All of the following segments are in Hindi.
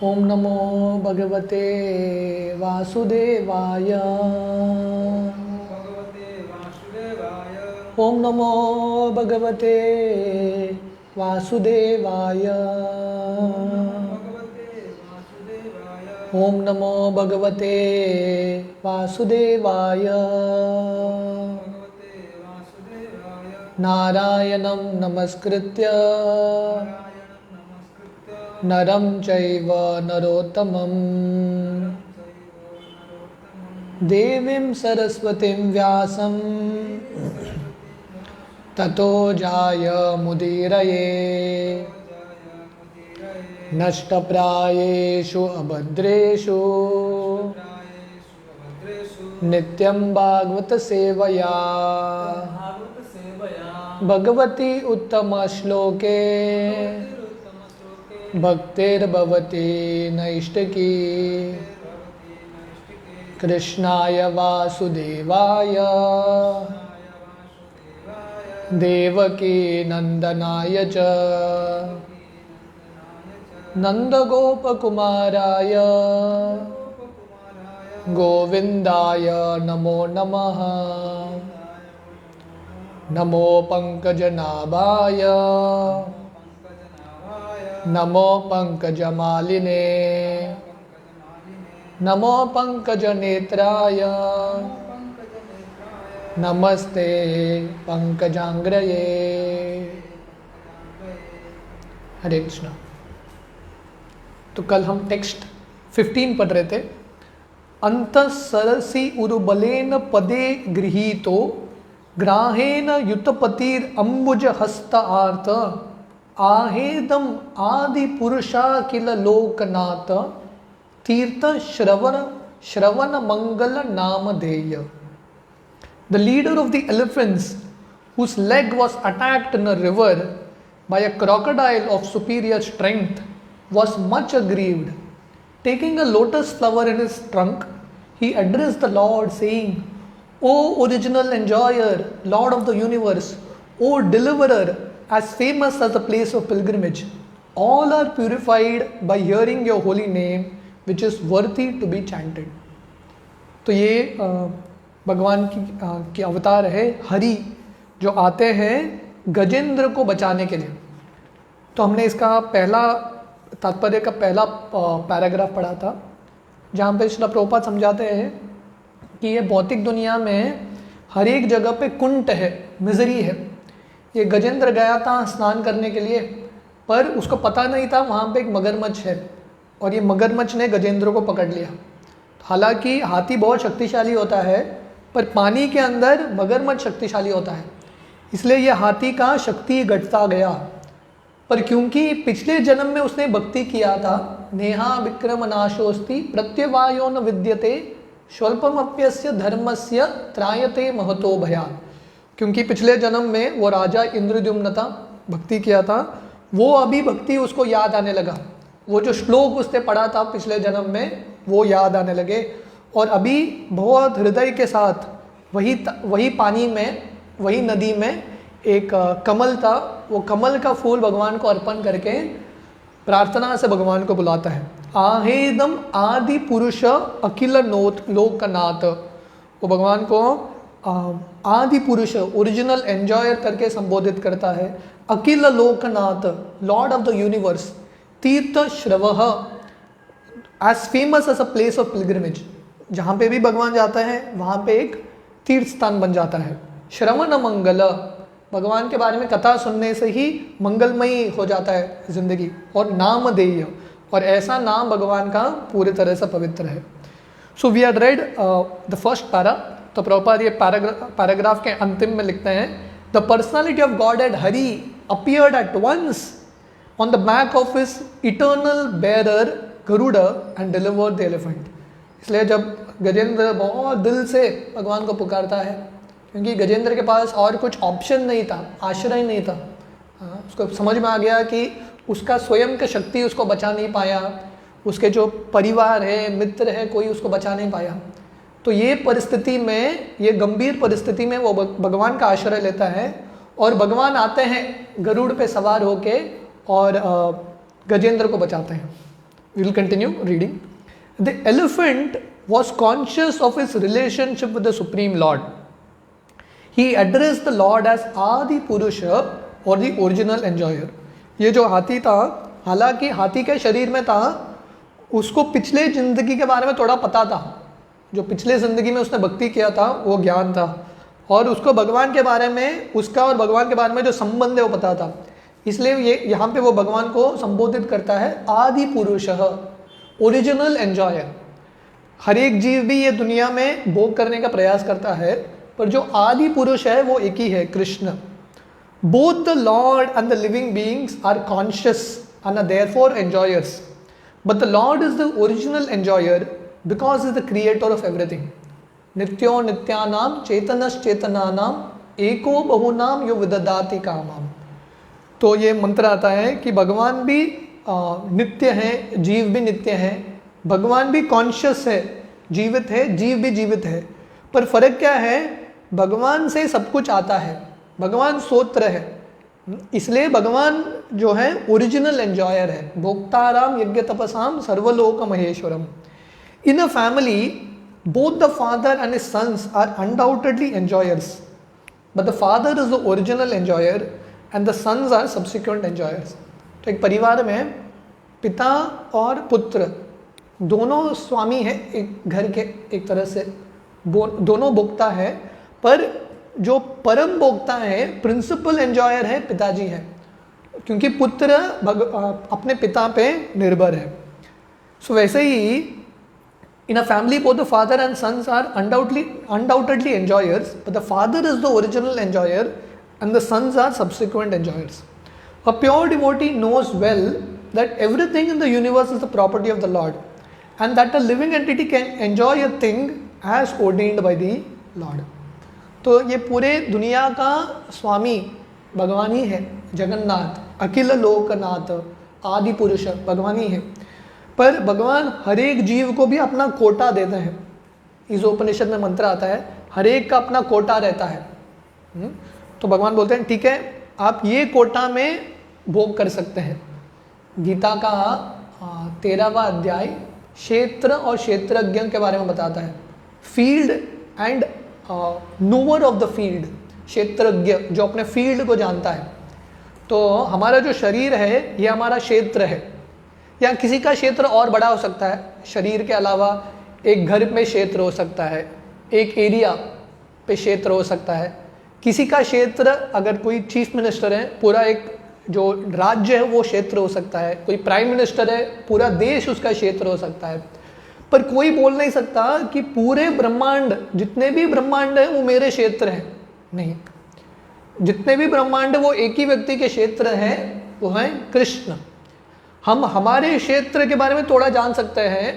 ओम नमो भगवते वासुदेवाय। ओम नमो भगवते वासुदेवाय। ओम नमो भगवते वासुदेवाय। नारायणं नमस्कृत्य नरं चैव नरोत्तमं देवीं सरस्वतीं व्यासं ततो जायमुदीरये। नष्टप्रायेषु अभद्रेषु नित्यं भागवत सेवया भगवती उत्तमश्लोके भक्तिर्भवति नैष्टिकी। कृष्णाय वासुदेवाय देवकी नंदनाय च नंदगोपकुमाराय गोविंदाय नमो नमः। नमो पंकजनाभाय नमो पंकजमालिने नमो पंकजनेत्राय नमस्ते पंकजांग्रये। हरे कृष्णा। तो कल हम टेक्स्ट 15 पढ़ रहे थे। अंतःसरसि उरुबलेन पदे गृहीतो ग्राहेण युतपतिर अंबुज हस्त आर्त आहेदम आदि पुरुषा किल लोकनाथ तीर्थ श्रवण मंगल नामधेय। The leader of the elephants, whose leg was attacked in a river by a crocodile of superior strength, was much aggrieved. Taking a lotus flower in his trunk, he addressed the Lord, saying, O original enjoyer, Lord of the universe, O deliverer, as famous as the place of pilgrimage, all are purified by hearing your holy name, which is worthy to be chanted. तो ये भगवान की अवतार है हरि, जो आते हैं गजेंद्र को बचाने के लिए। तो हमने इसका पहला तात्पर्य का पहला पैराग्राफ पढ़ा था, जहाँ पे श्रील प्रभुपाद समझाते हैं कि ये भौतिक दुनिया में हर एक जगह पे कुंठ है, मिजरी है। ये गजेंद्र गया था स्नान करने के लिए, पर उसको पता नहीं था वहाँ पे एक मगरमच्छ है, और ये मगरमच्छ ने गजेंद्र को पकड़ लिया। हालांकि हाथी बहुत शक्तिशाली होता है, पर पानी के अंदर मगरमच्छ शक्तिशाली होता है, इसलिए ये हाथी का शक्ति घटता गया। पर क्योंकि पिछले जन्म में उसने भक्ति किया था, नेहा विक्रम नाशोस्ति प्रत्यवायो न विद्यते स्वल्पमप्यस्य धर्मस्य त्रायते महतो भयात्। क्योंकि पिछले जन्म में वो राजा इंद्रद्युम्न था, भक्ति किया था, वो अभी भक्ति उसको याद आने लगा। वो जो श्लोक उसने पढ़ा था पिछले जन्म में वो याद आने लगे, और अभी बहुत हृदय के साथ वही पानी में, वही नदी में एक कमल था, वो कमल का फूल भगवान को अर्पण करके प्रार्थना से भगवान को बुलाता है। आहेदम आदि पुरुष अखिल लोकनाथ। वो भगवान को आदि पुरुष, ओरिजिनल एंजॉयर करके संबोधित करता है। Akhil Loknath, lord of the universe. तीर्थ श्रव, as famous as a place of pilgrimage. जहाँ पे भी भगवान जाता है वहाँ पे एक तीर्थ स्थान बन जाता है। श्रवण मंगल, भगवान के बारे में कथा सुनने से ही मंगलमयी हो जाता है जिंदगी। और नामधेय, और ऐसा नाम भगवान का पूरी तरह से पवित्र है। So we had read the first para. तो प्रभुपाद ये पैराग्राफ के अंतिम में लिखते हैं, the personality of Godhead Hari appeared at once on the back of his eternal bearer Garuda and delivered the elephant. इसलिए जब गजेंद्र बहुत दिल से भगवान को पुकारता है, क्योंकि गजेंद्र के पास और कुछ ऑप्शन नहीं था, आश्रय नहीं था। उसको समझ में आ गया कि उसका स्वयं की शक्ति उसको बचा नहीं पाया, उसके जो परिवार है, मित्र है, कोई उसको बचा नहीं पाया। तो ये परिस्थिति में, ये गंभीर परिस्थिति में वो भगवान का आश्रय लेता है, और भगवान आते हैं गरुड़ पे सवार होके और गजेंद्र को बचाते हैं। We'll continue reading. The elephant was conscious of his relationship with the Supreme Lord. He addressed the Lord as Adi Purusha or the original enjoyer. ये जो हाथी था, हालांकि हाथी के शरीर में था, उसको पिछले जिंदगी के बारे में थोड़ा पता था, जो पिछले जिंदगी में उसने भक्ति किया था वो ज्ञान था, और उसको भगवान के बारे में, उसका और भगवान के बारे में जो संबंध है वो पता था। इसलिए ये यहाँ पे वो भगवान को संबोधित करता है आदि पुरुष, ओरिजिनल एंजॉयर। हर एक जीव भी ये दुनिया में भोग करने का प्रयास करता है, पर जो आदि पुरुष है वो एक ही है, Krishna. Both the lord and the living beings are conscious and are therefore enjoyers, but the Lord is the original enjoyer because is the creator of everything. नित्यो नित्यानाम चेतनश्चेतनानाम एको बहुनाम यो विददाति कामाम। तो ये मंत्र आता है कि भगवान भी नित्य हैं, जीव भी नित्य हैं, भगवान भी कॉन्शियस है, जीवित है, जीव भी जीवित है, पर फर्क क्या है, भगवान से सब कुछ आता है, भगवान सोत्र है, इसलिए भगवान जो है ओरिजिनल एंजॉयर है। भोक्ताराम यज्ञ तपसाम सर्वलोक महेश्वरम। In a family both the father and his sons are undoubtedly enjoyers, but the father is the original enjoyer and the sons are subsequent enjoyers. तो एक परिवार में पिता और पुत्र दोनों स्वामी हैं, एक घर के एक तरह से दोनों भोक्ता है, पर जो परम भोक्ता है, प्रिंसिपल एंजॉयर है, पिताजी है, क्योंकि पुत्र अपने पिता पे निर्भर है। सो वैसे ही in a family both the father and sons are undoubtedly enjoyers, but the father is the original enjoyer and the sons are subsequent enjoyers. A pure devotee knows well that everything in the universe is the property of the Lord and that a living entity can enjoy a thing as ordained by the Lord. तो ये पूरे दुनिया का स्वामी भगवान ही है, जगन्नाथ, अखिल लोकनाथ, आदि पुरुष भगवान ही है, पर भगवान हर एक जीव को भी अपना कोटा देते हैं। इस उपनिषद में मंत्र आता है, हर एक का अपना कोटा रहता है। तो भगवान बोलते हैं ठीक है, आप ये कोटा में भोग कर सकते हैं। गीता का 13वां अध्याय क्षेत्र और क्षेत्रज्ञ के बारे में बताता है। Field and knower of the field, क्षेत्रज्ञ जो अपने फील्ड को जानता है। तो हमारा जो शरीर है ये हमारा क्षेत्र है, या किसी का क्षेत्र और बड़ा हो सकता है, शरीर के अलावा एक घर में क्षेत्र हो सकता है, एक एरिया पे क्षेत्र हो सकता है, किसी का क्षेत्र, अगर कोई चीफ मिनिस्टर है, पूरा एक जो राज्य है वो क्षेत्र हो सकता है, कोई प्राइम मिनिस्टर है, पूरा देश उसका क्षेत्र हो सकता है। पर कोई बोल नहीं सकता कि पूरे ब्रह्मांड, जितने भी ब्रह्मांड है वो मेरे क्षेत्र है, नहीं, जितने भी ब्रह्मांड वो एक ही व्यक्ति के क्षेत्र हैं, वो हैं कृष्ण। हम हमारे क्षेत्र के बारे में थोड़ा जान सकते हैं,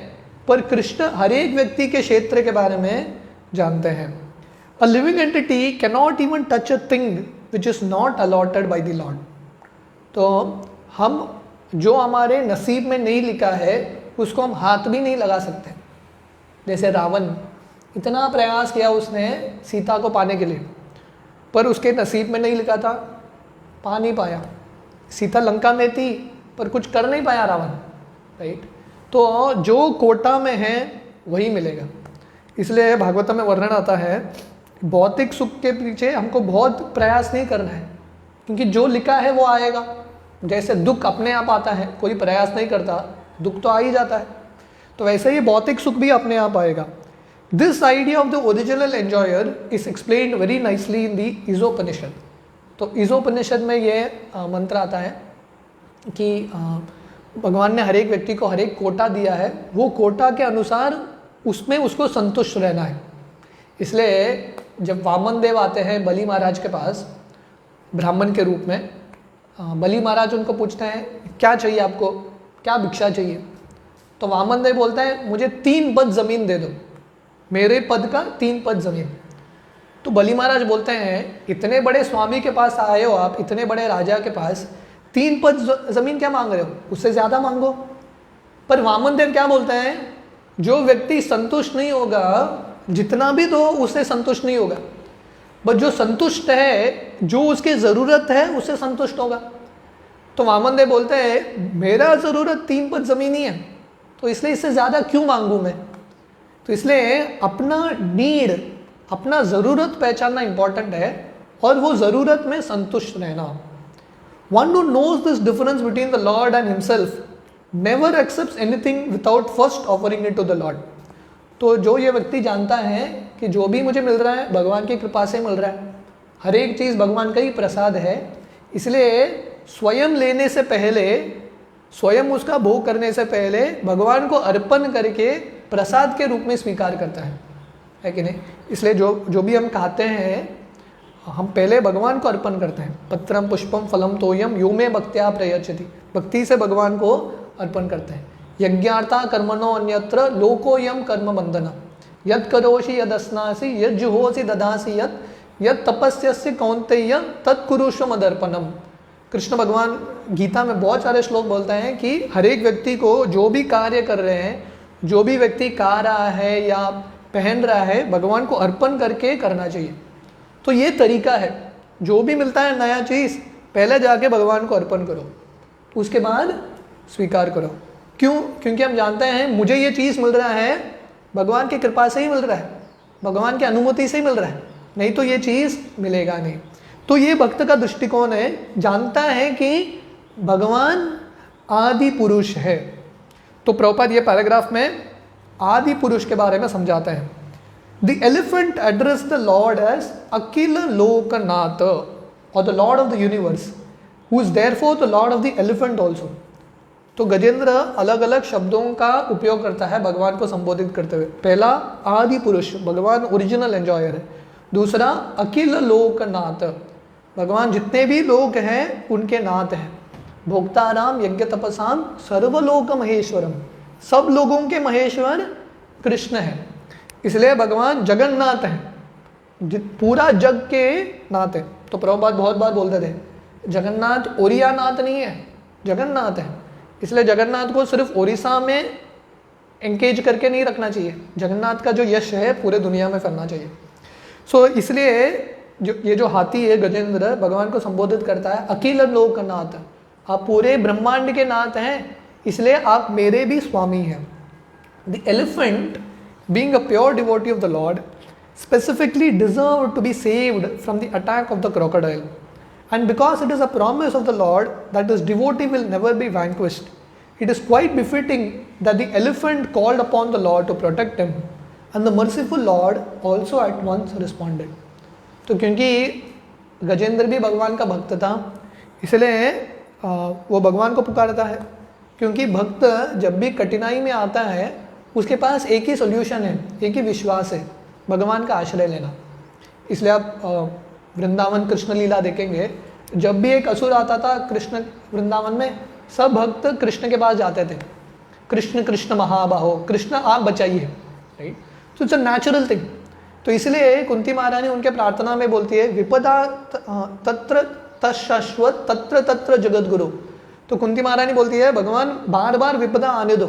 पर कृष्ण हर एक व्यक्ति के क्षेत्र के बारे में जानते हैं। A living entity cannot even touch a thing which is not allotted by the Lord. तो हम जो हमारे नसीब में नहीं लिखा है उसको हम हाथ भी नहीं लगा सकते। जैसे रावण, इतना प्रयास किया उसने सीता को पाने के लिए, पर उसके नसीब में नहीं लिखा था, पा नहीं पाया। सीता लंका में थी पर कुछ कर नहीं पाया रावण, राइट। तो जो कोटा में है वही मिलेगा। इसलिए भागवतम में वर्णन आता है, भौतिक सुख के पीछे हमको बहुत प्रयास नहीं करना है, क्योंकि जो लिखा है वो आएगा। जैसे दुख अपने आप आता है, कोई प्रयास नहीं करता, दुख तो आ ही जाता है, तो वैसे ही भौतिक सुख भी अपने आप आएगा। This idea of the original enjoyer is explained very nicely in the Ishopanishad. तो ईजोपनिषद में ये मंत्र आता है कि भगवान ने हर एक व्यक्ति को हर एक कोटा दिया है, वो कोटा के अनुसार उसमें उसको संतुष्ट रहना है। इसलिए जब वामन देव आते हैं बलि महाराज के पास ब्राह्मण के रूप में, बलि महाराज उनको पूछते हैं क्या चाहिए आपको, क्या भिक्षा चाहिए। तो वामन देव बोलता है मुझे 3 पद ज़मीन दे दो, मेरे पद का 3 पद ज़मीन। तो बलि महाराज बोलते हैं इतने बड़े स्वामी के पास आए हो आप, इतने बड़े राजा के पास, 3 पद ज़मीन क्या मांग रहे हो, उससे ज़्यादा मांगो। पर वामन देव क्या बोलते हैं, जो व्यक्ति संतुष्ट नहीं होगा, जितना भी दो उससे संतुष्ट नहीं होगा, बस जो संतुष्ट है, जो उसकी ज़रूरत है उससे संतुष्ट होगा। तो वामन देव बोलते हैं मेरा ज़रूरत 3 पद ज़मीन ही है, तो इसलिए इससे ज़्यादा क्यों मांगूँ मैं? तो इसलिए अपना नीड, अपना ज़रूरत पहचानना इंपॉर्टेंट है और वो ज़रूरत में संतुष्ट रहना। One who knows this difference between the Lord and himself never accepts anything without first offering it to the Lord. तो जो ये व्यक्ति जानता है कि जो भी मुझे मिल रहा है भगवान की कृपा से मिल रहा है, हर एक चीज़ भगवान का ही प्रसाद है, इसलिए स्वयं लेने से पहले, स्वयं उसका भोग करने से पहले भगवान को अर्पण करके प्रसाद के रूप में स्वीकार करता है कि नहीं? इसलिए जो भी हम खाते हैं हम पहले भगवान को अर्पण करते हैं। पत्रम पुष्पम फलम तोयम यो मे भक्त्या प्रयच्छति, भक्ति से भगवान को अर्पण करते हैं। यज्ञार्था कर्मणो अन्यत्र लोकोयम कर्म बंधना, यद करोषि यद अस्नासि यद जुहोसि ददासि यद तपस्यस्य कौन्तेय तत्कुरुष्व मदर्पणम। कृष्ण भगवान गीता में बहुत सारे श्लोक बोलते हैं कि हर एक व्यक्ति को जो भी कार्य कर रहे हैं, जो भी व्यक्ति खा रहा है या पहन रहा है, भगवान को अर्पण करके करना चाहिए। तो ये तरीका है, जो भी मिलता है नया चीज़ पहले जाके भगवान को अर्पण करो, उसके बाद स्वीकार करो। क्यों? क्योंकि हम जानते हैं मुझे ये चीज़ मिल रहा है भगवान की कृपा से ही मिल रहा है, भगवान की अनुमति से ही मिल रहा है, नहीं तो ये चीज़ मिलेगा नहीं। तो ये भक्त का दृष्टिकोण है, जानता है कि भगवान आदि पुरुष है। तो प्रभुपाद ये पैराग्राफ में आदि पुरुष के बारे में समझाते हैं। The elephant addressed the Lord as Akila Lokanatha, or the Lord of the universe, who is therefore the Lord of the elephant also. तो गजेंद्र अलग अलग शब्दों का उपयोग करता है भगवान को संबोधित करते हुए। पहला आदि पुरुष, भगवान ओरिजिनल एंजॉयर है। दूसरा अखिल लोकनाथ, भगवान जितने भी लोग हैं उनके नाथ हैं। भोक्ताराम यज्ञ तपसाम सर्वलोक महेश्वरम, सब लोगों के महेश्वर कृष्ण है। इसलिए भगवान जगन्नाथ हैं, पूरा जग के नाथ है। तो प्रभुपाद बहुत बार बोलते थे जगन्नाथ ओरिया नाथ नहीं है, जगन्नाथ है। इसलिए जगन्नाथ को सिर्फ ओडिशा में एंगेज करके नहीं रखना चाहिए, जगन्नाथ का जो यश है पूरे दुनिया में फैलना चाहिए। सो इसलिए ये जो हाथी है गजेंद्र भगवान को संबोधित करता है अखिल लोकनाथ, आप पूरे ब्रह्मांड के नाथ हैं, इसलिए आप मेरे भी स्वामी हैं। The elephant being a pure devotee of the Lord specifically deserved to be saved from the attack of the crocodile, and because it is a promise of the Lord that his devotee will never be vanquished, it is quite befitting that the elephant called upon the Lord to protect him, and the merciful Lord also at once responded. तो क्योंकि गजेंद्र भी भगवान का भक्त था, इसलिए वो भगवान को पुकारता है। क्योंकि भक्त जब भी कठिनाई में आता है उसके पास एक ही सॉल्यूशन है, एक ही विश्वास है, भगवान का आश्रय लेना। इसलिए आप वृंदावन कृष्ण लीला देखेंगे, जब भी एक असुर आता था कृष्ण वृंदावन में, सब भक्त कृष्ण के पास जाते थे, कृष्ण कृष्ण महाबाहो, कृष्ण आप बचाइए, राइट? तो इट्स अ नेचुरल थिंग। तो इसलिए कुंती महारानी उनके प्रार्थना में बोलती है विपदा तत्र तशाश्वत तत्र तत्र जगत गुरु। तो कुंती महारानी बोलती है भगवान बार बार विपदा आने दो,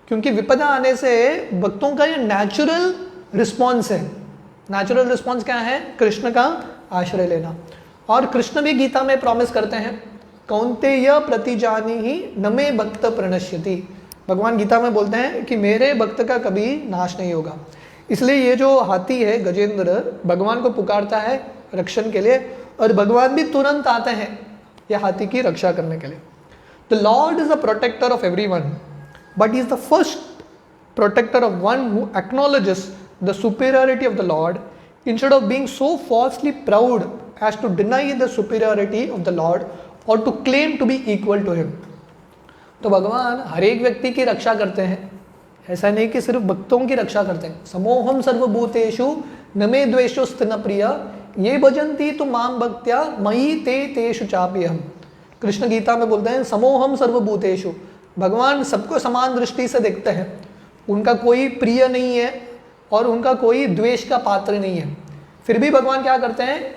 क्योंकि विपदा आने से भक्तों का ये नेचुरल रिस्पॉन्स है। नेचुरल रिस्पॉन्स क्या है? कृष्ण का आश्रय लेना। और कृष्ण भी गीता में प्रॉमिस करते हैं कौन्तेय प्रतिजानी ही न मे भक्त प्रणश्यति। भगवान गीता में बोलते हैं कि मेरे भक्त का कभी नाश नहीं होगा। इसलिए ये जो हाथी है गजेंद्र भगवान को पुकारता है रक्षण के लिए, और भगवान भी तुरंत आते हैं ये हाथी की रक्षा करने के लिए। The Lord is a protector of everyone, but he is the first protector of one who acknowledges the superiority of the Lord instead of being so falsely proud as to deny the superiority of the Lord or to claim to be equal to him. तो भगवान हर एक व्यक्ति की रक्षा करते हैं, ऐसा नहीं कि सिर्फ भक्तों की रक्षा करते हैं। समोहम सर्वभूतेषु न मे द्वेषोऽस्ति न प्रिय ये भजन्ति तु मां भक्त्या मयि ते तेषु चाप्यहम्। कृष्ण गीता में बोलते हैं समोहम सर्वभूतेषु, भगवान सबको समान दृष्टि से देखते हैं, उनका कोई प्रिय नहीं है और उनका कोई द्वेष का पात्र नहीं है। फिर भी भगवान क्या करते हैं,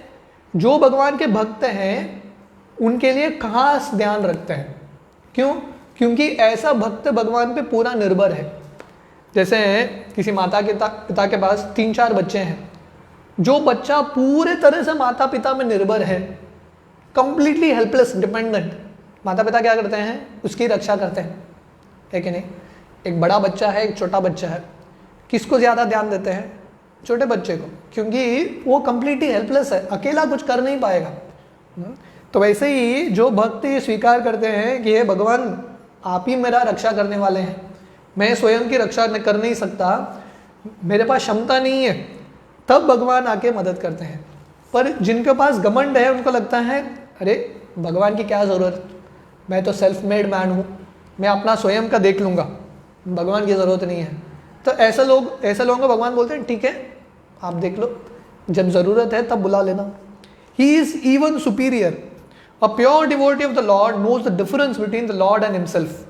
जो भगवान के भक्त हैं उनके लिए खास ध्यान रखते हैं। क्यों? क्योंकि ऐसा भक्त भगवान पे पूरा निर्भर है। जैसे किसी माता के पिता के पास 3-4 बच्चे हैं, जो बच्चा पूरे तरह से माता पिता में निर्भर है, कंप्लीटली हेल्पलेस डिपेंडेंट, माता पिता क्या करते हैं? उसकी रक्षा करते हैं, है कि नहीं? एक बड़ा बच्चा है, एक छोटा बच्चा है, किसको ज़्यादा ध्यान देते हैं? छोटे बच्चे को, क्योंकि वो कंप्लीटली हेल्पलेस है, अकेला कुछ कर नहीं पाएगा। तो वैसे ही जो भक्त ये स्वीकार करते हैं कि हे भगवान, आप ही मेरा रक्षा करने वाले हैं, मैं स्वयं की रक्षा कर नहीं सकता, मेरे पास क्षमता नहीं है, तब भगवान आके मदद करते हैं। पर जिनके पास घमंड है, उनको लगता है अरे भगवान की क्या ज़रूरत, मैं तो सेल्फ मेड मैन हूँ, मैं अपना स्वयं का देख लूँगा, भगवान की ज़रूरत नहीं है। तो ऐसे लोगों को भगवान बोलते हैं ठीक है, आप देख लो, जब ज़रूरत है तब बुला लेना। He is even superior. A pure devotee of the Lord knows the difference between the Lord and himself.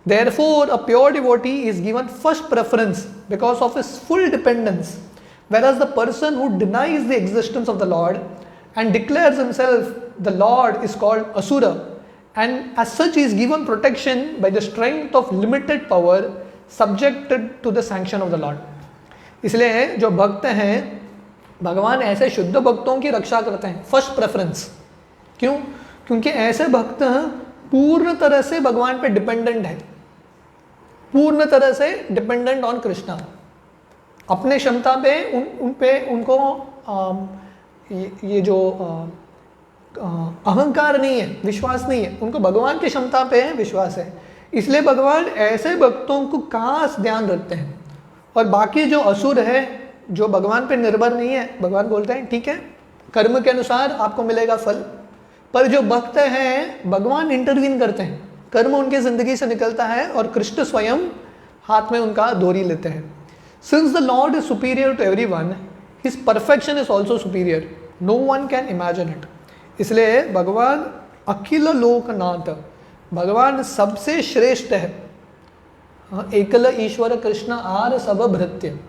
Therefore, a pure devotee is given first preference because of his full dependence, whereas the person who denies the existence of the Lord and declares himself the Lord is called Asura, and as such is given protection by the strength of limited power subjected to the sanction of the Lord. इसलिए जो भक्त हैं, भगवान ऐसे शुद्ध भक्तों की रक्षा करते हैं, फर्स्ट प्रेफरेंस। क्यों? क्योंकि ऐसे भक्त पूर्ण तरह से भगवान पे डिपेंडेंट है, पूर्ण तरह से डिपेंडेंट ऑन कृष्णा। अपने क्षमता पे उनको ये जो अहंकार नहीं है, विश्वास नहीं है, उनको भगवान की क्षमता पे विश्वास है। इसलिए भगवान ऐसे भक्तों को खास ध्यान रखते हैं। और बाकी जो असुर है, जो भगवान पे निर्भर नहीं है, भगवान बोलते हैं ठीक है, कर्म के अनुसार आपको मिलेगा फल। पर जो भक्त हैं, भगवान इंटरवीन करते हैं, कर्म उनके जिंदगी से निकलता है और कृष्ण स्वयं हाथ में उनका डोरी लेते हैं। Since the Lord is superior to everyone, his perfection is also superior, no one can imagine it. इसलिए भगवान अखिल लोकनाथ, भगवान सबसे श्रेष्ठ है। एकल ईश्वर कृष्ण आर सब भृत्य,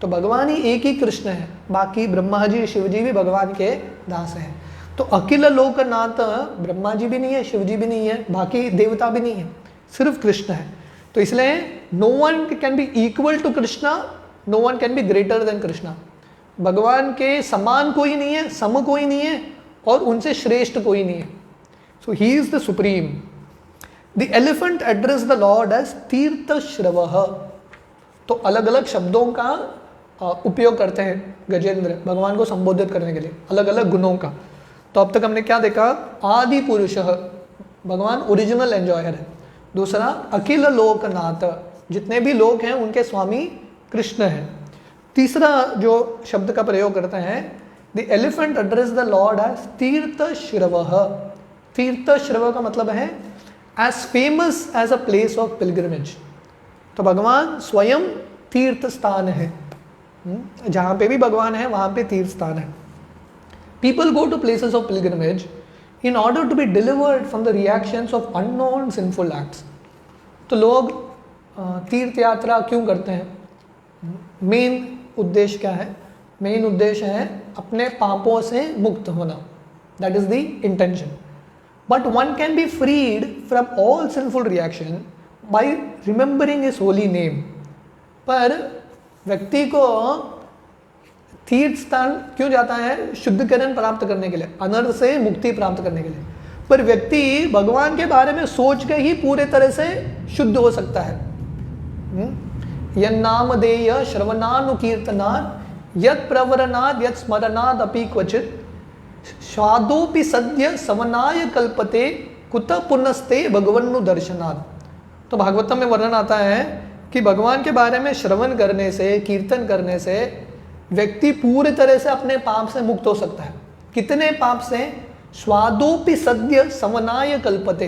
तो भगवान ही एक ही कृष्ण है, बाकी ब्रह्मा जी शिव जी भी भगवान के दास हैं। तो अखिल लोकनाथ, ब्रह्मा जी भी नहीं है, शिव जी भी नहीं है, बाकी देवता भी नहीं है, सिर्फ कृष्ण है। तो इसलिए no one can be equal to Krishna, no one can be greater than Krishna. भगवान के समान कोई नहीं है, सम कोई नहीं है, और उनसे श्रेष्ठ कोई नहीं है। So he is the supreme. The elephant address the Lord as तीर्थ श्रवः। तो अलग अलग शब्दों का उपयोग करते हैं गजेंद्र भगवान को संबोधित करने के लिए, अलग अलग गुणों का। तो अब तक हमने क्या देखा? आदि पुरुष, भगवान ओरिजिनल एंजॉयर है। दूसरा अखिल लोकनाथ, जितने भी लोग हैं उनके स्वामी कृष्ण है। तीसरा जो शब्द का प्रयोग करते हैं, the elephant address the Lord as तीर्थ श्रवः। तीर्थ श्रव का मतलब है as famous as a place of pilgrimage. तो भगवान स्वयं तीर्थ स्थान है, जहाँ पे भी भगवान है वहाँ पे तीर्थ स्थान है। People go to places of pilgrimage in order to be delivered from the reactions of unknown sinful acts. तो लोग तीर्थ यात्रा क्यों करते हैं? मेन उद्देश्य क्या है? मेन उद्देश्य है अपने पापों से मुक्त होना, that is the intention. But one can be freed from all sinful reaction by remembering his holy name. पर व्यक्ति को तीर्थ स्थान क्यों जाता है? शुद्धिकरण प्राप्त करने के लिए, अनर्थ से मुक्ति प्राप्त करने के लिए। पर व्यक्ति भगवान के बारे में सोच के ही पूरे तरह से शुद्ध हो सकता है। यन्नामधेय श्रवणानुकीर्तनात् यत् प्रवरणात् यत् स्मरणात् अपि क्वचित् स्वादोपि सद्य सवनाय कल्पते कुत पुनस्ते भगवन्नु दर्शनात्। तो भागवतम में वर्णन आता है कि भगवान के बारे में श्रवण करने से, कीर्तन करने से व्यक्ति पूरे तरह से अपने पाप से मुक्त हो सकता है। कितने पाप से? स्वादोपि सद्य सवनाय कल्पते।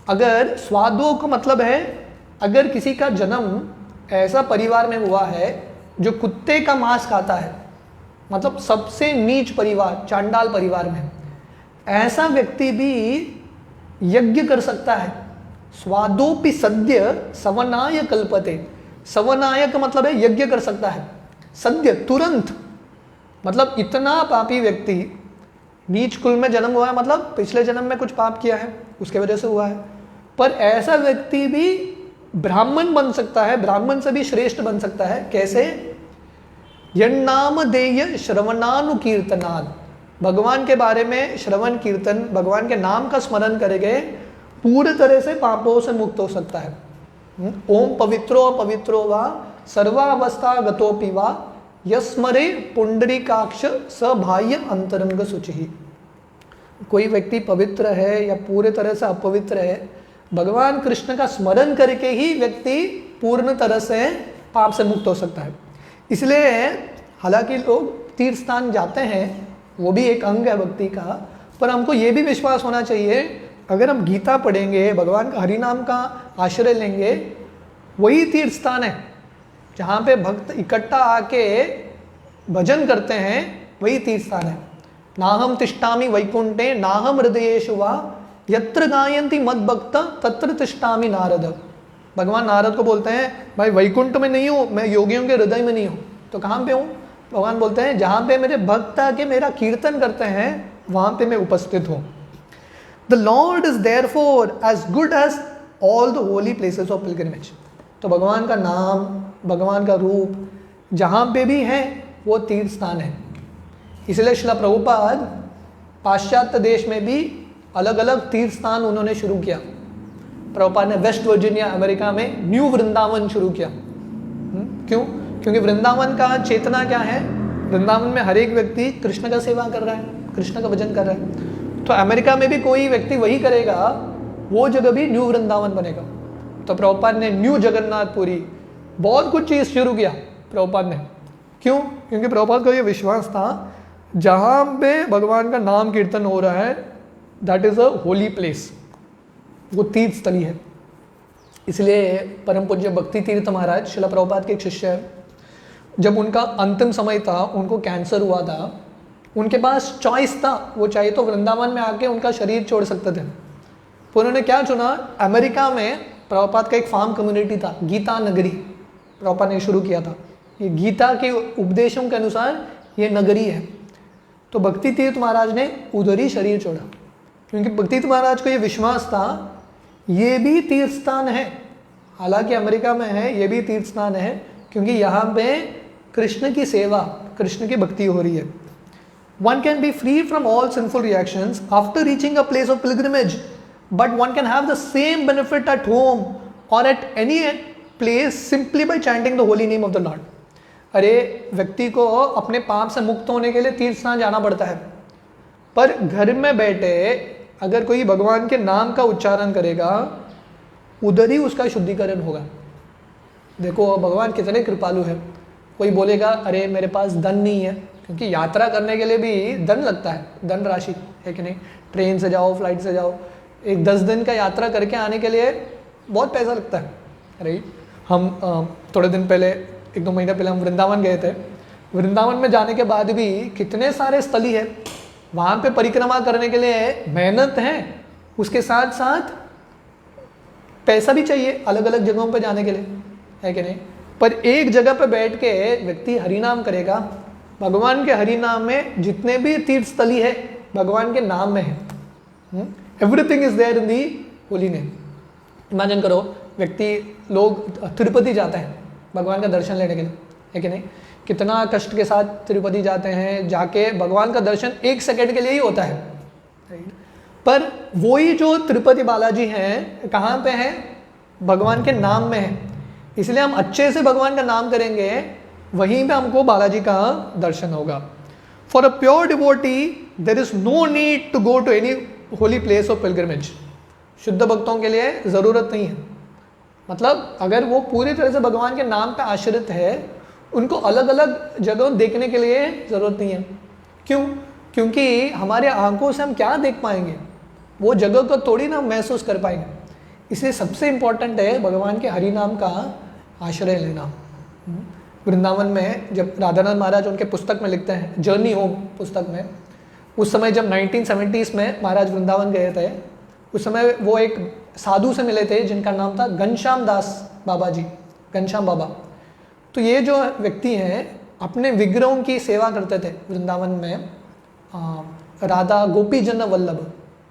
अगर स्वादो का मतलब है, अगर किसी का जन्म ऐसा परिवार में हुआ है जो कुत्ते का मांस खाता है, मतलब सबसे नीच परिवार, चांडाल परिवार में, ऐसा व्यक्ति भी यज्ञ कर सकता है। स्वादोपि सद्य सवनाय कल्पते। सवनाय का मतलब है यज्ञ कर सकता है, सद्य तुरंत। मतलब इतना पापी व्यक्ति, नीच कुल में जन्म हुआ है, मतलब पिछले जन्म में कुछ पाप किया है, उसके वजह से हुआ है। पर ऐसा व्यक्ति भी ब्राह्मण बन सकता है, ब्राह्मण से भी श्रेष्ठ बन सकता है। कैसे? यन्नामधेय श्रवणानुकीर्तनात्। भगवान के बारे में श्रवण कीर्तन, भगवान के नाम का स्मरण करेंगे, पूरे तरह से पापों से मुक्त हो सकता है। ओम पवित्रो पवित्रो वा सर्वावस्था गतोपि वा यस्मरे पुंडरीकाक्ष सबाह्य अंतरंग शुचि। कोई व्यक्ति पवित्र है या पूरे तरह से अपवित्र है, भगवान कृष्ण का स्मरण करके ही व्यक्ति पूर्ण तरह से पाप से मुक्त हो सकता है। इसलिए हालांकि लोग तीर्थ स्थान जाते हैं, वो भी एक अंग है भक्ति का, पर हमको ये भी विश्वास होना चाहिए अगर हम गीता पढ़ेंगे, भगवान का हरि नाम का आश्रय लेंगे, वही तीर्थ स्थान है जहाँ पे भक्त इकट्ठा आके भजन करते हैं, वही तीर्थ स्थान है। नाहम तिष्ठामि वैकुंठे नाहम हृदयेषु वा यत्र गायन्ति मद्भक्त तत्र तिष्ठामि नारद। भगवान नारद को बोलते हैं भाई वैकुंठ में नहीं हूँ, मैं योगियों के हृदय में नहीं हूँ, तो कहाँ पे हूँ? भगवान बोलते हैं जहाँ पे मेरे भक्त आके मेरा कीर्तन करते हैं वहाँ पे मैं उपस्थित हूँ। The Lord is therefore as good as all the holy places of pilgrimage. तो भगवान का नाम, भगवान का रूप जहाँ पे भी है वो तीर्थ स्थान है। इसलिए श्रील प्रभुपाद पाश्चात्य देश में भी अलग अलग तीर्थ स्थान उन्होंने शुरू किया। प्रभुपाद ने वेस्ट वर्जीनिया अमेरिका में न्यू वृंदावन शुरू किया। क्यों? क्योंकि वृंदावन का चेतना क्या है? वृंदावन में हर एक व्यक्ति कृष्ण का सेवा कर रहा है, कृष्ण का भजन कर रहा है। तो अमेरिका में भी कोई व्यक्ति वही करेगा, वो जगह भी न्यू वृंदावन बनेगा। तो प्रभुपाद ने न्यू जगन्नाथपुरी बहुत कुछ चीज़ शुरू किया प्रभुपाद ने। क्यों? क्योंकि प्रभुपाद का ये विश्वास था जहाँ पे भगवान का नाम कीर्तन हो रहा है that is a holy place, वो तीर्थ स्थली है। इसलिए परम पूज्य भक्ति तीर्थ महाराज श्रील प्रभुपाद के एक शिष्य है। जब उनका अंतिम समय था, उनको कैंसर हुआ था, उनके पास चॉइस था, वो चाहे तो वृंदावन में आके उनका शरीर छोड़ सकते थे। तो उन्होंने क्या चुना? अमेरिका में प्रभुपाद का एक फार्म कम्युनिटी था, गीता नगरी, प्रभुपाद ने शुरू किया था। ये गीता के उपदेशों के अनुसार ये नगरी है। तो भक्ति तीर्थ महाराज ने उधर ही शरीर छोड़ा, क्योंकि भक्ति तीर्थ महाराज को ये विश्वास था ये भी तीर्थ स्थान है। हालांकि अमेरिका में है, ये भी तीर्थ स्थान है, क्योंकि यहाँ पे कृष्ण की सेवा, कृष्ण की भक्ति हो रही है। One can be free from all sinful reactions after reaching a place of pilgrimage, but one can have the same benefit at home or at any place simply by chanting the holy name of the Lord. अरे व्यक्ति को अपने पाप से मुक्त होने के लिए तीर्थ स्थान जाना पड़ता है, पर घर में बैठे अगर कोई भगवान के नाम का उच्चारण करेगा उधर ही उसका शुद्धिकरण होगा। देखो भगवान कितने कृपालु है। कोई बोलेगा अरे मेरे पास धन नहीं है, क्योंकि यात्रा करने के लिए भी धन लगता है, धन राशि है कि नहीं। ट्रेन से जाओ, फ्लाइट से जाओ, एक 10 दिन का यात्रा करके आने के लिए बहुत पैसा लगता है, राइट। हम थोड़े दिन पहले, 1-2 महीने पहले हम वृंदावन गए थे। वृंदावन में जाने के बाद भी कितने सारे स्थली है, वहाँ पे परिक्रमा करने के लिए मेहनत है, उसके साथ साथ पैसा भी चाहिए अलग अलग जगहों पे जाने के लिए, है कि नहीं। पर एक जगह पे बैठ के व्यक्ति हरिनाम करेगा, भगवान के हरि नाम में जितने भी तीर्थ स्थली है भगवान के नाम में है। Everything is there in the holy name. Imagine करो व्यक्ति, लोग तिरुपति जाते हैं भगवान का दर्शन लेने के लिए, है कि नहीं। कितना कष्ट के साथ तिरुपति जाते हैं, जाके भगवान का दर्शन 1 सेकंड के लिए ही होता है, पर वही जो तिरुपति बालाजी हैं कहाँ पे हैं? भगवान के नाम में है। इसलिए हम अच्छे से भगवान का नाम करेंगे, वहीं पे हमको बालाजी का दर्शन होगा। For a pure devotee there is no need to go to any holy place of pilgrimage. शुद्ध भक्तों के लिए ज़रूरत नहीं है, मतलब अगर वो पूरी तरह से भगवान के नाम पे आश्रित है, उनको अलग अलग जगह देखने के लिए ज़रूरत नहीं है। क्यों? क्योंकि हमारे आंखों से हम क्या देख पाएंगे, वो जगह को थोड़ी ना महसूस कर पाएंगे। इसलिए सबसे इम्पॉर्टेंट है भगवान के हरि नाम का आश्रय लेना। वृंदावन में जब राधानाथ महाराज उनके पुस्तक में लिखते हैं, जर्नी होम पुस्तक में, उस समय जब 1970s में महाराज वृंदावन गए थे, उस समय वो एक साधु से मिले थे जिनका नाम था घनश्याम दास बाबा जी, घनश्याम बाबा। तो ये जो व्यक्ति हैं अपने विग्रहों की सेवा करते थे वृंदावन में। राधा गोपी जन वल्लभ,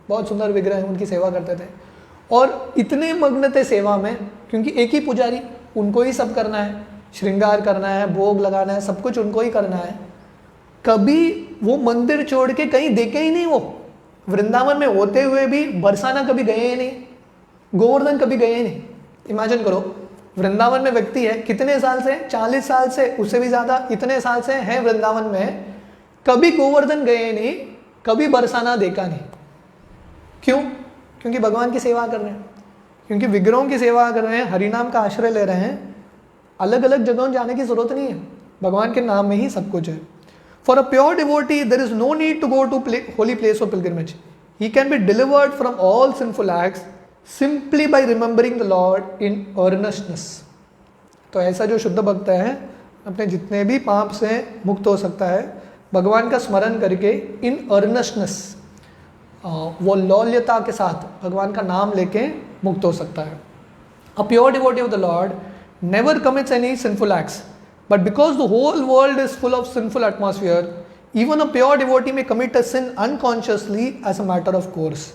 बहुत सुंदर विग्रह है, उनकी सेवा करते थे। और इतने मग्न थे सेवा में, क्योंकि एक ही पुजारी, उनको ही सब करना है, श्रृंगार करना है, भोग लगाना है, सब कुछ उनको ही करना है। कभी वो मंदिर छोड़ के कहीं देखे ही नहीं। वो वृंदावन में होते हुए भी बरसाना कभी गए ही नहीं, गोवर्धन कभी गए ही नहीं, इमेजिन करो, वृंदावन में व्यक्ति है, कितने साल से, 40 साल से, उससे भी ज़्यादा, इतने साल से हैं वृंदावन में, कभी गोवर्धन गए नहीं, कभी बरसाना देखा नहीं। क्यों? क्योंकि भगवान की सेवा कर रहे हैं, क्योंकि विग्रहों की सेवा कर रहे हैं, हरिनाम का आश्रय ले रहे हैं, अलग अलग जगहों जाने की जरूरत नहीं है, भगवान के नाम में ही सब कुछ है। For a pure devotee there is no need to go to holy place of pilgrimage, he can be delivered from all sinful acts simply by remembering the lord in earnestness. तो ऐसा जो शुद्ध भक्त है अपने जितने भी पाप से मुक्त हो सकता है भगवान का स्मरण करके, इन अर्नेस्टनेस, वो लौल्यता के साथ भगवान का नाम लेके मुक्त हो सकता है। अ pure devotee of the Lord never commits any sinful acts, but because the whole world is full of sinful atmosphere, even a pure devotee may commit a sin unconsciously as a matter of course.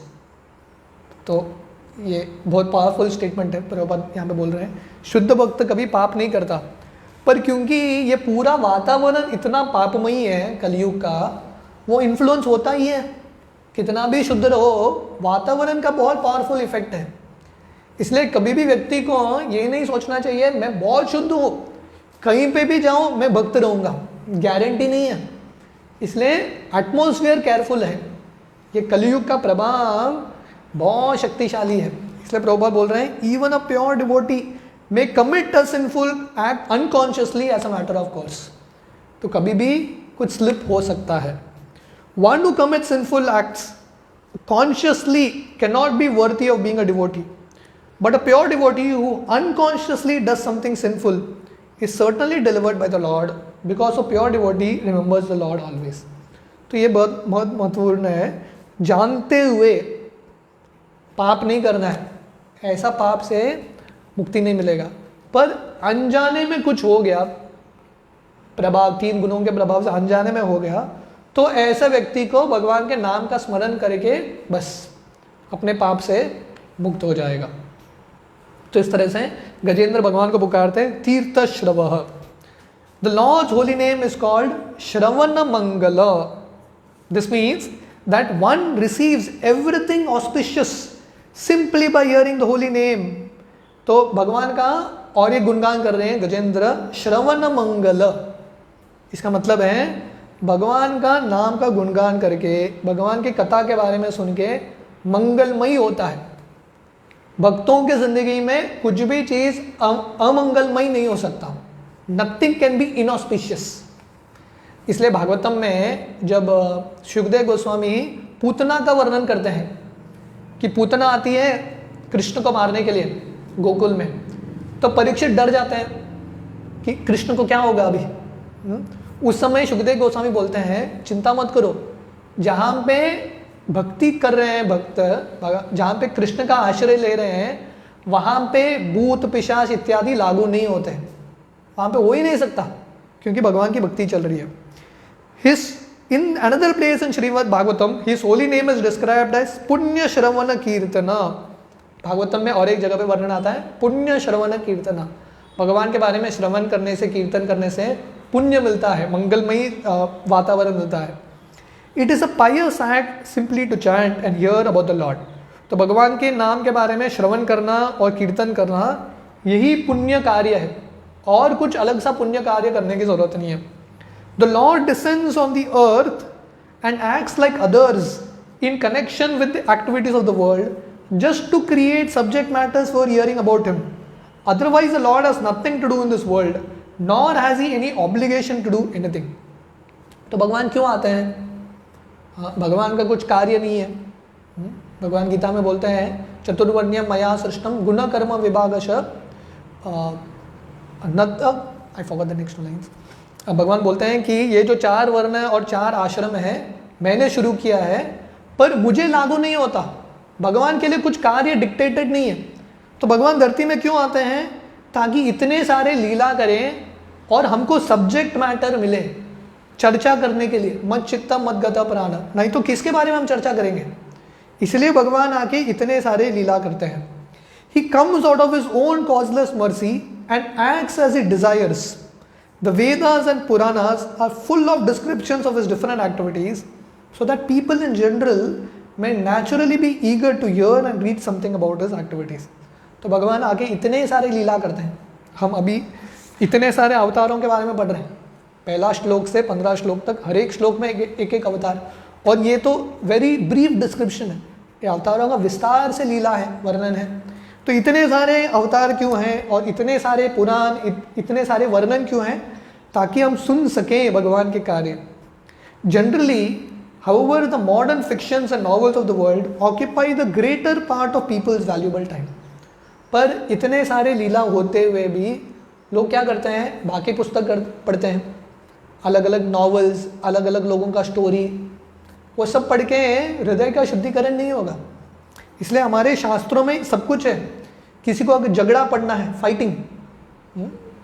तो ये बहुत पावरफुल स्टेटमेंट है, प्रभुपाद यहाँ पे बोल रहे हैं शुद्ध भक्त कभी पाप नहीं करता, पर क्योंकि ये पूरा वातावरण इतना पापमयी है कलयुग का, वो इन्फ्लुएंस होता ही है, कितना भी शुद्ध रहो वातावरण का बहुत पावरफुल इफेक्ट है। इसलिए कभी भी व्यक्ति को ये नहीं सोचना चाहिए मैं बहुत शुद्ध हूँ, कहीं पे भी जाऊँ मैं भक्त रहूँगा, गारंटी नहीं है। इसलिए एटमॉस्फेयर केयरफुल है, ये कलयुग का प्रभाव बहुत शक्तिशाली है। इसलिए प्रभुपाद बोल रहे हैं even a pure devotee may commit a sinful act unconsciously as a matter of course. तो कभी भी कुछ स्लिप हो सकता है। One who commit sinful acts consciously can not be worthy of being a devotee, but a pure devotee who unconsciously does something sinful is certainly delivered by the Lord, because a pure devotee remembers the Lord always. तो ये बहुत बहुत महत्वपूर्ण है, जानते हुए पाप नहीं करना है, ऐसा पाप से मुक्ति नहीं मिलेगा। पर अनजाने में कुछ हो गया, प्रभाव, 3 गुणों के प्रभाव से अनजाने में हो गया, तो ऐसे व्यक्ति को भगवान के नाम का स्मरण करके बस अपने पाप से मुक्त हो जाएगा। तो इस तरह से गजेंद्र भगवान को पुकारते हैं तीर्थ श्रवः। The lord's holy name is called श्रवण मंगल। This means that one receives everything auspicious simply by hearing the holy name. तो भगवान का और ये गुणगान कर रहे हैं गजेंद्र, श्रवण मंगल, इसका मतलब है भगवान का नाम का गुणगान करके, भगवान की कथा के बारे में सुन के मंगलमयी होता है। भक्तों के जिंदगी में कुछ भी चीज अमंगलमय नहीं हो सकता, नथिंग कैन बी इनऑस्पिशियस। इसलिए भागवतम में जब सुखदेव गोस्वामी पूतना का वर्णन करते हैं कि पूतना आती है कृष्ण को मारने के लिए गोकुल में, तो परीक्षित डर जाते हैं कि कृष्ण को क्या होगा अभी। उस समय सुखदेव गोस्वामी बोलते हैं चिंता मत करो, जहाँ पे भक्ति कर रहे हैं भक्त, जहाँ पे कृष्ण का आश्रय ले रहे हैं, वहाँ पे भूत पिशाच इत्यादि लागू नहीं होते हैं, वहाँ पे हो ही नहीं सकता, क्योंकि भगवान की भक्ति चल रही है। His in another place in Shrimad Bhagavatam his holy name is described as पुण्य श्रवण कीर्तन। भागवतम में और एक जगह पे वर्णन आता है पुण्य श्रवण कीर्तन, भगवान के बारे में श्रवण करने से, कीर्तन करने से पुण्य मिलता है, मंगलमयी वातावरण मिलता है। It is a pious act simply to chant and hear about the Lord. तो भगवान के नाम के बारे में श्रवण करना और कीर्तन करना यही पुण्य कार्य है, और कुछ अलग सा पुण्य कार्य करने की जरूरत नहीं है। The Lord descends on the earth and acts like others in connection with the activities of the world just to create subject matters for hearing about him. Otherwise the Lord has nothing to do in this world, nor has he any obligation to do anything. तो भगवान क्यों आते हैं? भगवान का कुछ कार्य नहीं है। भगवान गीता में बोलते हैं चतुर्वर्ण्यम मया सृष्टम गुण कर्म विभागश I forgot the next lines. भगवान बोलते हैं कि ये जो 4 वर्ण और 4 आश्रम है मैंने शुरू किया है, पर मुझे लागू नहीं होता। भगवान के लिए कुछ कार्य डिक्टेटेड नहीं है। तो भगवान धरती में क्यों आते हैं? ताकि इतने सारे लीला करें और हमको सब्जेक्ट मैटर मिले चर्चा करने के लिए। मत चित्ता मत गता प्राण, नहीं तो किसके बारे में हम चर्चा करेंगे? इसलिए भगवान आके इतने सारे लीला करते हैं। He comes out of his own causeless mercy and acts as he desires. The Vedas and Puranas are full of descriptions of his different activities, so that people in general may naturally be eager to hear and read something about his activities. तो भगवान आके इतने सारे लीला करते हैं। हम अभी इतने सारे अवतारों के बारे में पढ़ रहे हैं, पहला श्लोक से 15 श्लोक तक, हर एक श्लोक में एक एक अवतार, और ये तो वेरी ब्रीफ डिस्क्रिप्शन है, ये अवतारों का विस्तार से लीला है, वर्णन है। तो इतने सारे अवतार क्यों हैं और इतने सारे पुराण, इतने सारे वर्णन क्यों हैं? ताकि हम सुन सकें भगवान के कार्य। Generally however the modern fictions and novels of the world occupy the greater part of people's valuable time। पर इतने सारे लीला होते हुए भी लोग क्या करते हैं, बाकी पुस्तक पढ़ते हैं, अलग अलग नॉवेल्स, अलग अलग लोगों का स्टोरी, वो सब पढ़ के हृदय का शुद्धिकरण नहीं होगा। इसलिए हमारे शास्त्रों में सब कुछ है। किसी को अगर झगड़ा पढ़ना है, फाइटिंग,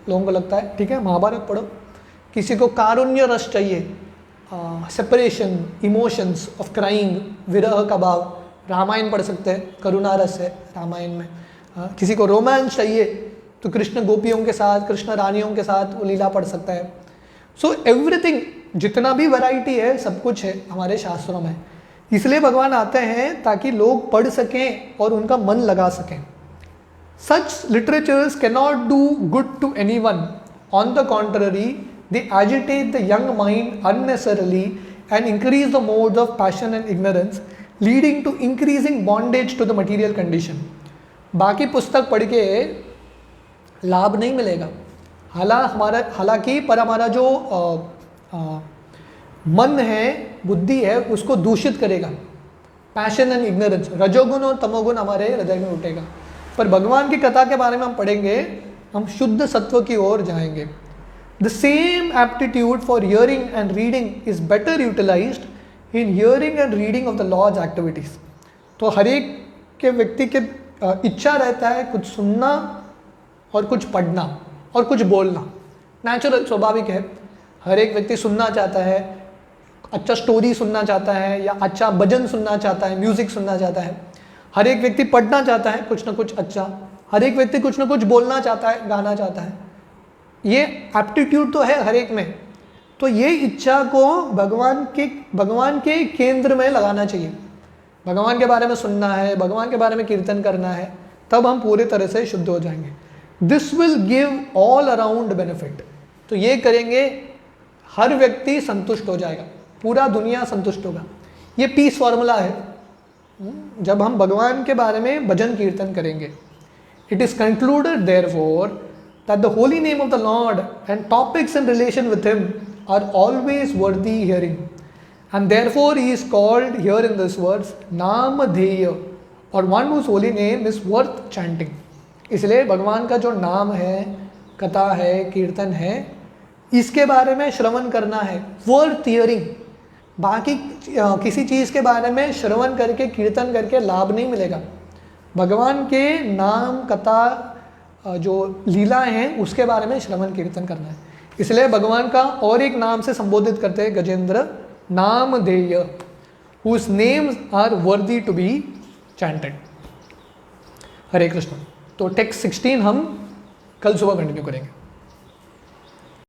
लोगों को लगता है ठीक है महाभारत पढ़ो। किसी को कारुण्य रस चाहिए, सेपरेशन, इमोशंस ऑफ क्राइंग, विरह का भाव, रामायण पढ़ सकते हैं, करुणा रस है रामायण में। किसी को रोमांस चाहिए तो कृष्ण गोपियों के साथ, कृष्ण रानियों के साथ वो लीला पढ़ सकता है। सो एवरीथिंग, जितना भी वैरायटी है सब कुछ है हमारे शास्त्रों में। इसलिए भगवान आते हैं ताकि लोग पढ़ सकें और उनका मन लगा सकें। Such literatures cannot do good to anyone, on the contrary they agitate the young mind unnecessarily and increase the modes of passion and ignorance, leading to increasing bondage to the material condition। बाकी पुस्तक पढ़ के लाभ नहीं मिलेगा, हालांकि पर हमारा जो मन है, बुद्धि है, उसको दूषित करेगा। पैशन एंड इग्नोरेंस, रजोगुण और तमोगुण हमारे हृदय में उठेगा। पर भगवान की कथा के बारे में हम पढ़ेंगे, हम शुद्ध सत्व की ओर जाएंगे। The same aptitude for hearing and reading is better utilized in hearing and reading of the Lord's activities। तो हर एक के व्यक्ति के इच्छा रहता है कुछ सुनना और कुछ पढ़ना और कुछ बोलना, नेचुरल, स्वाभाविक है। हर एक व्यक्ति सुनना चाहता है, अच्छा स्टोरी सुनना चाहता है, या अच्छा भजन सुनना चाहता है, म्यूजिक सुनना चाहता है। हर एक व्यक्ति पढ़ना चाहता है कुछ ना कुछ अच्छा, हर एक व्यक्ति कुछ ना कुछ बोलना चाहता है, गाना चाहता है। ये एप्टीट्यूड तो है हर एक में। तो ये इच्छा को भगवान के केंद्र में लगाना चाहिए। भगवान के बारे में सुनना है, भगवान के बारे में कीर्तन करना है, तब हम पूरी तरह से शुद्ध हो जाएंगे। This will give all around benefit. तो ये करेंगे हर व्यक्ति संतुष्ट हो जाएगा, पूरा दुनिया संतुष्ट होगा। ये पीस फॉर्मूला है जब हम भगवान के बारे में भजन कीर्तन करेंगे। It is concluded therefore that the holy name of the Lord and topics in relation with him are always worthy hearing, and therefore he is called here in this verse Namadheya, or one whose holy name is worth chanting। इसलिए भगवान का जो नाम है, कथा है, कीर्तन है, इसके बारे में श्रवण करना है, वर्थ हियरिंग। बाकी किसी चीज़ के बारे में श्रवण करके, कीर्तन करके लाभ नहीं मिलेगा। भगवान के नाम, कथा, जो लीलाएं हैं, उसके बारे में श्रवण कीर्तन करना है। इसलिए भगवान का और एक नाम से संबोधित करते हैं, Gajendra नामधेय, whose names are worthy to be chanted। हरे कृष्ण। तो टेक्स्ट 16 हम कल सुबह कंटिन्यू करेंगे।